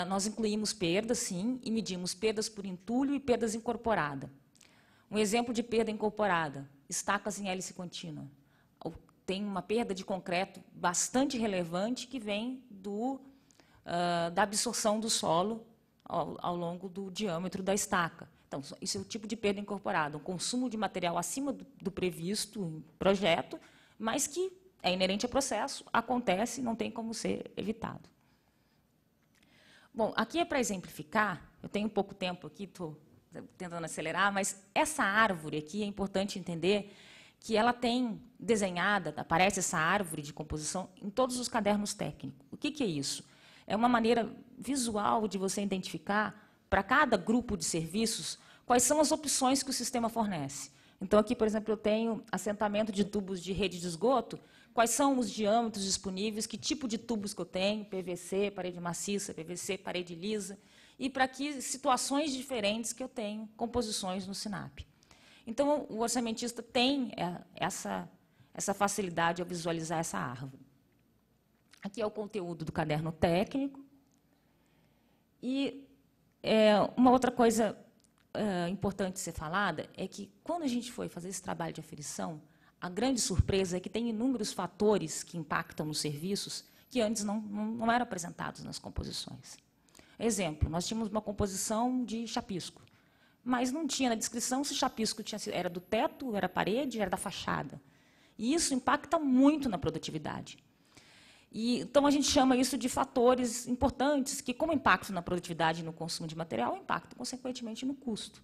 nós incluímos perdas, sim, e medimos perdas por entulho e perdas incorporada. Um exemplo de perda incorporada, estacas em hélice contínua. Tem uma perda de concreto bastante relevante que vem da absorção do solo ao longo do diâmetro da estaca. Então, isso é o tipo de perda incorporada, um consumo de material acima do previsto em projeto, mas que é inerente ao processo, acontece, não tem como ser evitado. Bom, aqui é para exemplificar, eu tenho pouco tempo aqui, estou tentando acelerar, mas essa árvore aqui é importante entender que ela tem desenhada, aparece essa árvore de composição em todos os cadernos técnicos. O que é isso? É uma maneira visual de você identificar, para cada grupo de serviços, quais são as opções que o sistema fornece. Então, aqui, por exemplo, eu tenho assentamento de tubos de rede de esgoto, quais são os diâmetros disponíveis, que tipo de tubos que eu tenho, PVC, parede maciça, PVC, parede lisa, e para que situações diferentes que eu tenho composições no SINAP. Então, o orçamentista tem essa facilidade ao visualizar essa árvore. Aqui é o conteúdo do caderno técnico. E uma outra coisa importante ser falada é que, quando a gente foi fazer esse trabalho de aferição, a grande surpresa é que tem inúmeros fatores que impactam nos serviços que antes não eram apresentados nas composições. Exemplo, nós tínhamos uma composição de chapisco, mas não tinha na descrição se o chapisco era do teto, era parede, era da fachada. E isso impacta muito na produtividade. Então, a gente chama isso de fatores importantes que, como impactam na produtividade e no consumo de material, impactam, consequentemente, no custo.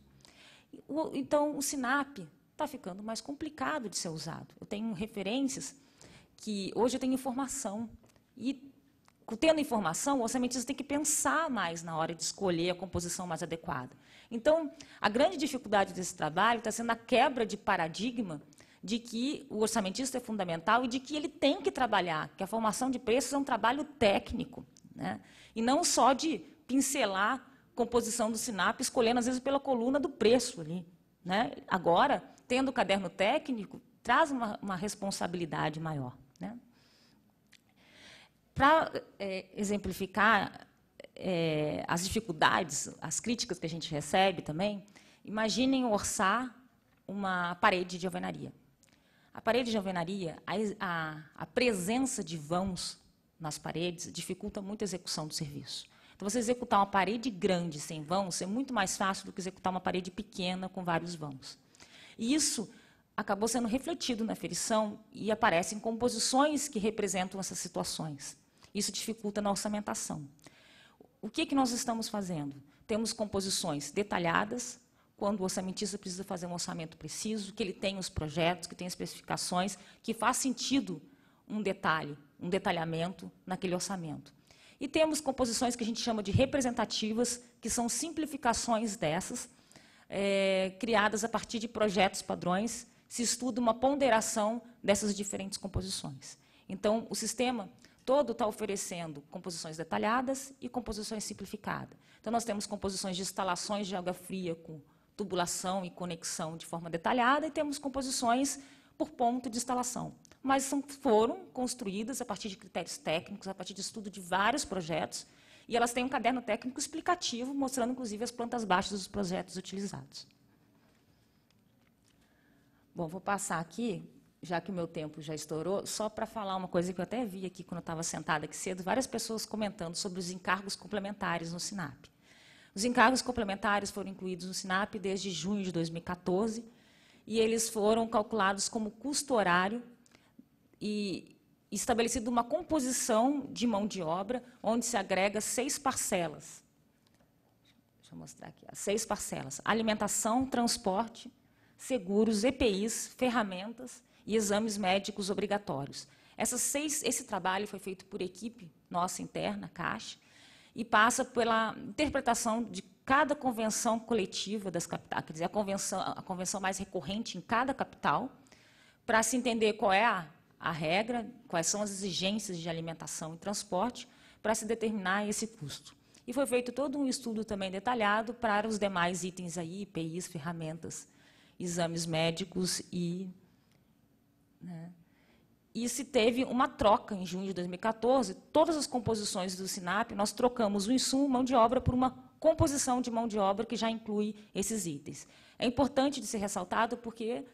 Então, o SINAP está ficando mais complicado de ser usado. Eu tenho referências que, hoje, eu tenho informação. E, tendo informação, o orçamentista tem que pensar mais na hora de escolher a composição mais adequada. Então, a grande dificuldade desse trabalho está sendo a quebra de paradigma de que o orçamentista é fundamental e de que ele tem que trabalhar, que a formação de preços é um trabalho técnico, né? E não só de pincelar a composição do SINAP, escolhendo, às vezes, pela coluna do preço ali, né? Agora, tendo o caderno técnico, traz uma responsabilidade maior, né? Para exemplificar as dificuldades, as críticas que a gente recebe também, imaginem orçar uma parede de alvenaria. A parede de alvenaria, a presença de vãos nas paredes dificulta muito a execução do serviço. Então, você executar uma parede grande sem vãos é muito mais fácil do que executar uma parede pequena com vários vãos. E isso acabou sendo refletido na aferição e aparecem composições que representam essas situações. Isso dificulta na orçamentação. O que nós estamos fazendo? Temos composições detalhadas, quando o orçamentista precisa fazer um orçamento preciso, que ele tem os projetos, que tem as especificações, que faz sentido um detalhamento naquele orçamento. E temos composições que a gente chama de representativas, que são simplificações dessas, criadas a partir de projetos padrões, se estuda uma ponderação dessas diferentes composições. Então, o sistema todo está oferecendo composições detalhadas e composições simplificadas. Então, nós temos composições de instalações de água fria com tubulação e conexão de forma detalhada, e temos composições por ponto de instalação. Mas foram construídas a partir de critérios técnicos, a partir de estudo de vários projetos, e elas têm um caderno técnico explicativo, mostrando, inclusive, as plantas baixas dos projetos utilizados. Bom, vou passar aqui, já que o meu tempo já estourou, só para falar uma coisa que eu até vi aqui quando eu estava sentada aqui cedo, várias pessoas comentando sobre os encargos complementares no SINAP. Os encargos complementares foram incluídos no SINAP desde junho de 2014, e eles foram calculados como custo horário e estabelecida uma composição de mão de obra, onde se agrega 6 parcelas. Deixa eu mostrar aqui. 6 parcelas. Alimentação, transporte, seguros, EPIs, ferramentas e exames médicos obrigatórios. Esse trabalho foi feito por equipe nossa interna, Caixa, e passa pela interpretação de cada convenção coletiva das capitais, quer dizer, a convenção mais recorrente em cada capital, para se entender qual é a regra, quais são as exigências de alimentação e transporte, para se determinar esse custo. E foi feito todo um estudo também detalhado para os demais itens aí, IPIs, ferramentas, exames médicos e... né, e se teve uma troca em junho de 2014, todas as composições do SINAP, nós trocamos o insumo, mão de obra, por uma composição de mão de obra que já inclui esses itens. É importante de ser ressaltado porque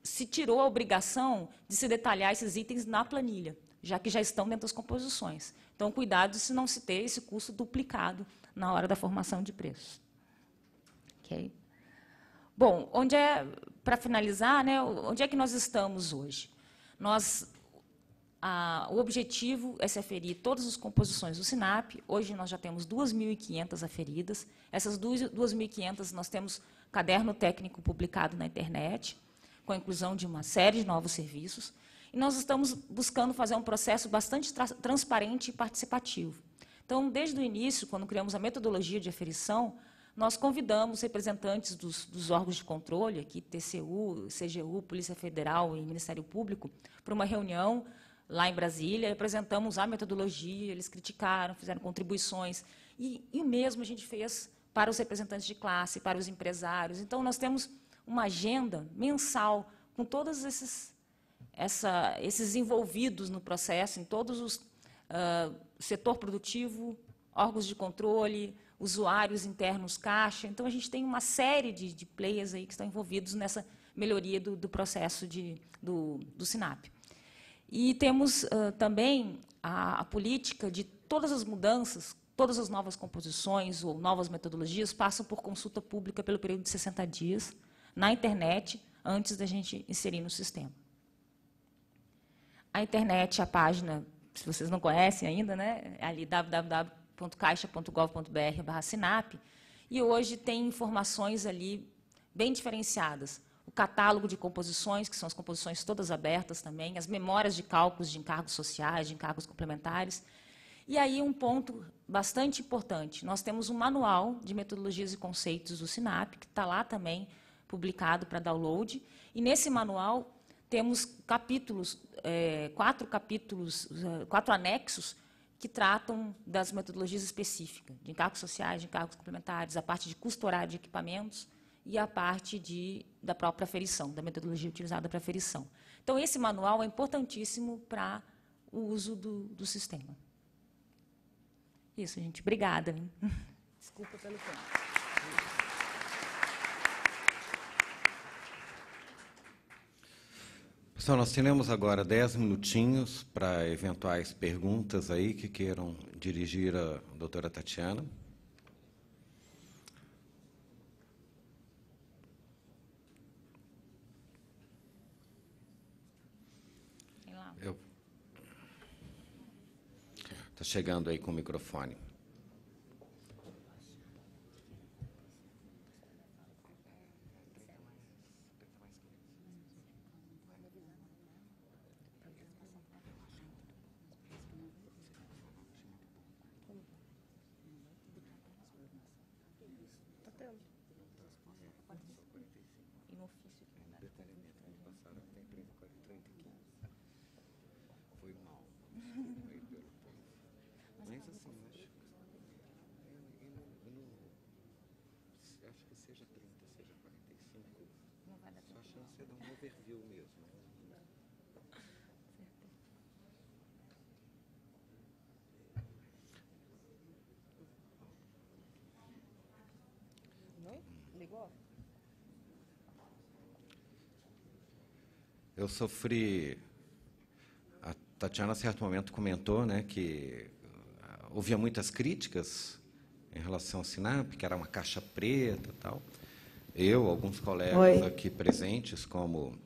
se tirou a obrigação de se detalhar esses itens na planilha, já que já estão dentro das composições. Então, cuidado se não se ter esse custo duplicado na hora da formação de preços. Okay? Bom, para finalizar, né, onde é que nós estamos hoje? O objetivo é se aferir todas as composições do SINAP. Hoje nós já temos 2.500 aferidas. Essas 2.500 nós temos caderno técnico publicado na internet, com a inclusão de uma série de novos serviços. E nós estamos buscando fazer um processo bastante transparente e participativo. Então, desde o início, quando criamos a metodologia de aferição, nós convidamos representantes dos órgãos de controle, aqui, TCU, CGU, Polícia Federal e Ministério Público, para uma reunião lá em Brasília, apresentamos a metodologia, eles criticaram, fizeram contribuições, e o mesmo a gente fez para os representantes de classe, para os empresários. Então, nós temos uma agenda mensal com todos esses envolvidos no processo, em todos os setor produtivo, órgãos de controle, usuários internos caixa. Então, a gente tem uma série de players aí que estão envolvidos nessa melhoria do processo do SINAP. E temos também a política de todas as mudanças, todas as novas composições ou novas metodologias passam por consulta pública pelo período de 60 dias, na internet, antes da gente inserir no sistema. A internet, a página, se vocês não conhecem ainda, né, é ali www.caixa.gov.br/SINAP, e hoje tem informações ali bem diferenciadas. O catálogo de composições, que são as composições todas abertas também, as memórias de cálculos de encargos sociais, de encargos complementares. E aí um ponto bastante importante, nós temos um manual de metodologias e conceitos do SINAP, que está lá também publicado para download, e nesse manual temos capítulos, 4 anexos que tratam das metodologias específicas, de encargos sociais, de encargos complementares, a parte de custo horário de equipamentos e a parte da própria aferição, da metodologia utilizada para aferição. Então, esse manual é importantíssimo para o uso do sistema. Isso, gente. Obrigada. Desculpa pelo tempo. Pessoal, nós teremos agora 10 minutinhos para eventuais perguntas aí que queiram dirigir à doutora Tatiana. Está chegando aí com o microfone. Eu sofri... A Tatiana, a certo momento, comentou, né, que ouvia muitas críticas em relação ao SINAP, que era uma caixa preta e tal. Eu, alguns colegas aqui presentes, como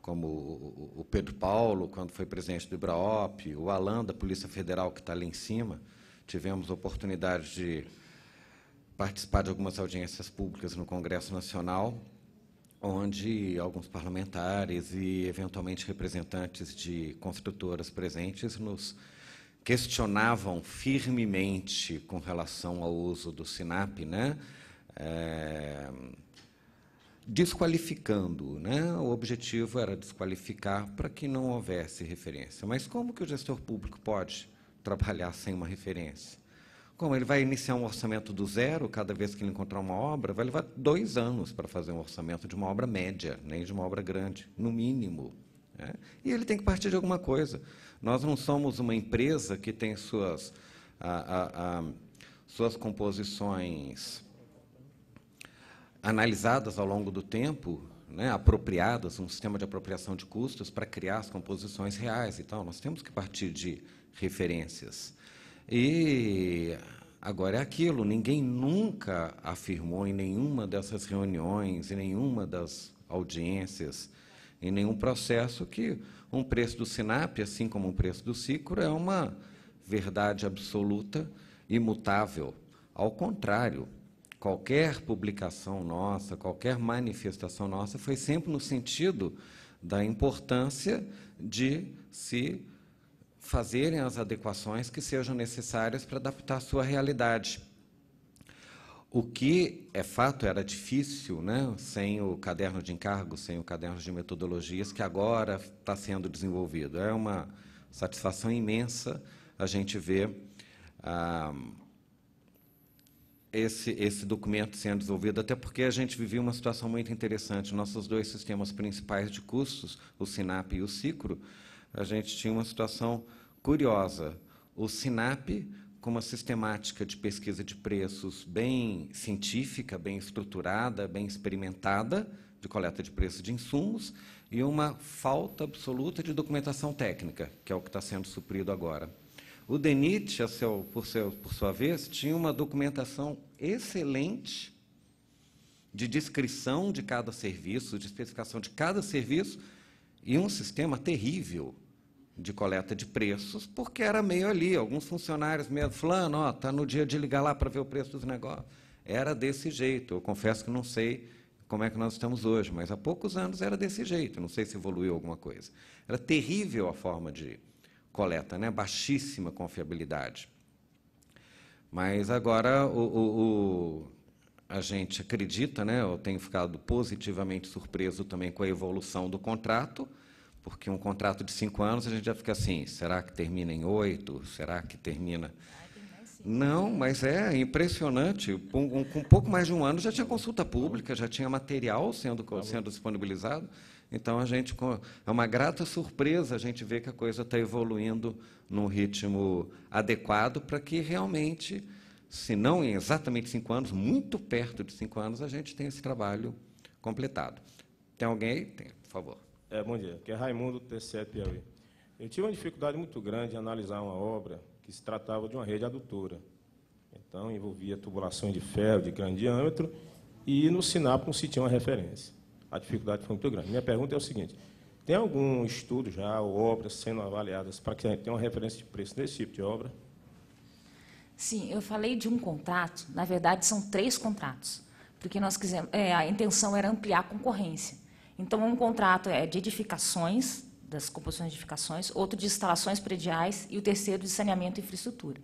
o Pedro Paulo, quando foi presidente do IBRAOP, o Alan, da Polícia Federal, que está ali em cima, tivemos a oportunidade de participar de algumas audiências públicas no Congresso Nacional, onde alguns parlamentares e, eventualmente, representantes de construtoras presentes nos questionavam firmemente com relação ao uso do SINAP, né? Desqualificando, né? O objetivo era desqualificar para que não houvesse referência. Mas como que o gestor público pode trabalhar sem uma referência? Como ele vai iniciar um orçamento do zero cada vez que ele encontrar uma obra? Vai levar 2 anos para fazer um orçamento de uma obra média, nem de uma obra grande, no mínimo. Né? E ele tem que partir de alguma coisa. Nós não somos uma empresa que tem suas composições analisadas ao longo do tempo, né, apropriadas, um sistema de apropriação de custos para criar as composições reais e tal. Nós temos que partir de referências. E agora é aquilo, ninguém nunca afirmou em nenhuma dessas reuniões, em nenhuma das audiências, em nenhum processo, que um preço do SINAP, assim como um preço do SICRO, é uma verdade absoluta, imutável. Ao contrário, qualquer publicação nossa, qualquer manifestação nossa, foi sempre no sentido da importância de se fazerem as adequações que sejam necessárias para adaptar a sua realidade. O que é fato, era difícil, né, sem o caderno de encargos, sem o caderno de metodologias, que agora está sendo desenvolvido. É uma satisfação imensa a gente ver esse documento sendo desenvolvido, até porque a gente vivia uma situação muito interessante. Nossos 2 sistemas principais de custos, o SINAP e o SICRO, a gente tinha uma situação curiosa. O SINAP com uma sistemática de pesquisa de preços bem científica, bem estruturada, bem experimentada, de coleta de preços de insumos, e uma falta absoluta de documentação técnica, que é o que está sendo suprido agora. O DENIT, por sua vez, tinha uma documentação excelente de descrição de cada serviço, de especificação de cada serviço, e um sistema terrível de coleta de preços, porque era meio ali, alguns funcionários meio, fulano, está no dia de ligar lá para ver o preço dos negócios. Era desse jeito. Eu confesso que não sei como é que nós estamos hoje, mas há poucos anos era desse jeito, não sei se evoluiu alguma coisa. Era terrível a forma de coleta, né? Baixíssima confiabilidade. Mas agora a gente acredita, né? Eu tenho ficado positivamente surpreso também com a evolução do contrato, porque um contrato de 5 anos a gente já fica assim, será que termina em 8? Será que termina... Não, mas é impressionante. Com pouco mais de um ano já tinha consulta pública, já tinha material sendo disponibilizado. Então, é uma grata surpresa a gente ver que a coisa está evoluindo num ritmo adequado para que realmente, se não em exatamente 5 anos, muito perto de 5 anos, a gente tenha esse trabalho completado. Tem alguém aí? Tem, por favor. Bom dia. Aqui é Raimundo, TCE Piauí. Eu tive uma dificuldade muito grande em analisar uma obra que se tratava de uma rede adutora. Então, envolvia tubulações de ferro de grande diâmetro e no SINAP não se tinha uma referência. A dificuldade foi muito grande. Minha pergunta é o seguinte, tem algum estudo já, ou obras sendo avaliadas para que a gente tenha uma referência de preço nesse tipo de obra? Sim, eu falei de um contrato, na verdade são 3 contratos, porque nós quisemos, a intenção era ampliar a concorrência. Então, um contrato é de edificações, das composições de edificações, outro de instalações prediais e o terceiro de saneamento e infraestrutura.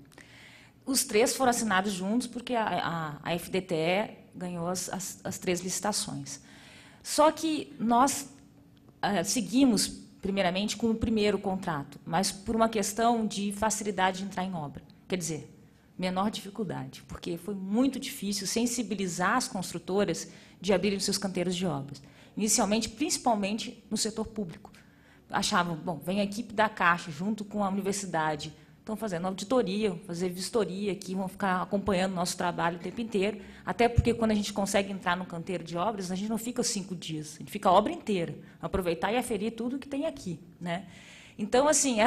Os 3 foram assinados juntos porque a FDTE ganhou as 3 licitações. Só que nós seguimos, primeiramente, com o primeiro contrato, mas por uma questão de facilidade de entrar em obra. Quer dizer, menor dificuldade, porque foi muito difícil sensibilizar as construtoras de abrirem seus canteiros de obras. Inicialmente, principalmente no setor público. Achavam, bom, vem a equipe da Caixa, junto com a universidade, estão fazendo auditoria, fazer vistoria aqui, vão ficar acompanhando o nosso trabalho o tempo inteiro, até porque, quando a gente consegue entrar no canteiro de obras, a gente não fica 5 dias, a gente fica a obra inteira, aproveitar e aferir tudo que tem aqui, né? Então, assim,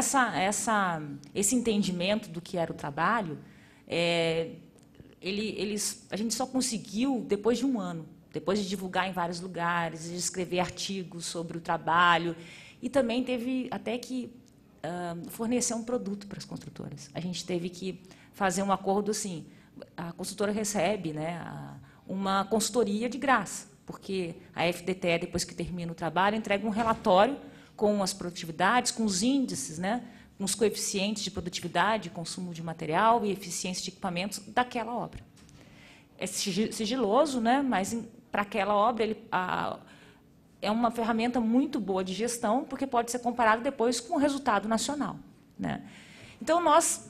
esse entendimento do que era o trabalho, a gente só conseguiu depois de um ano, depois de divulgar em vários lugares, de escrever artigos sobre o trabalho, e também teve até que fornecer um produto para as construtoras. A gente teve que fazer um acordo assim, a construtora recebe, né, uma consultoria de graça, porque a FDTE, depois que termina o trabalho, entrega um relatório com as produtividades, com os índices, né, com os coeficientes de produtividade, consumo de material e eficiência de equipamentos daquela obra. É sigiloso, né, mas para aquela obra é uma ferramenta muito boa de gestão, porque pode ser comparado depois com o resultado nacional, né? Então, nós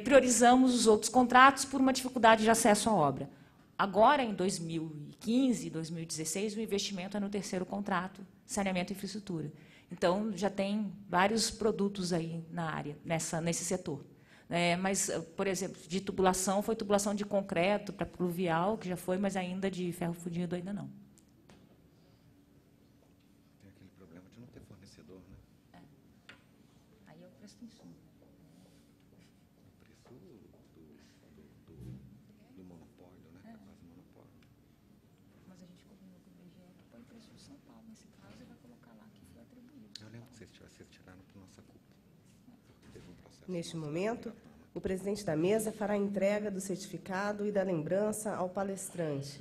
priorizamos os outros contratos por uma dificuldade de acesso à obra. Agora, em 2015, 2016, o investimento é no terceiro contrato, saneamento e infraestrutura. Então, já tem vários produtos aí na área, nesse setor. Mas, por exemplo, de tubulação, foi tubulação de concreto para pluvial, que já foi, mas ainda de ferro fundido ainda não. Tem aquele problema de não ter fornecedor, né? Aí é o preço do insumo. O preço do monopólio, né? Quase monopólio. Mas a gente combinou com o IBGE que põe preço de São Paulo nesse caso e vai colocar lá que foi atribuído. Eu lembro que vocês tiraram para nossa culpa. Teve um processo. Neste momento, o presidente da mesa fará a entrega do certificado e da lembrança ao palestrante.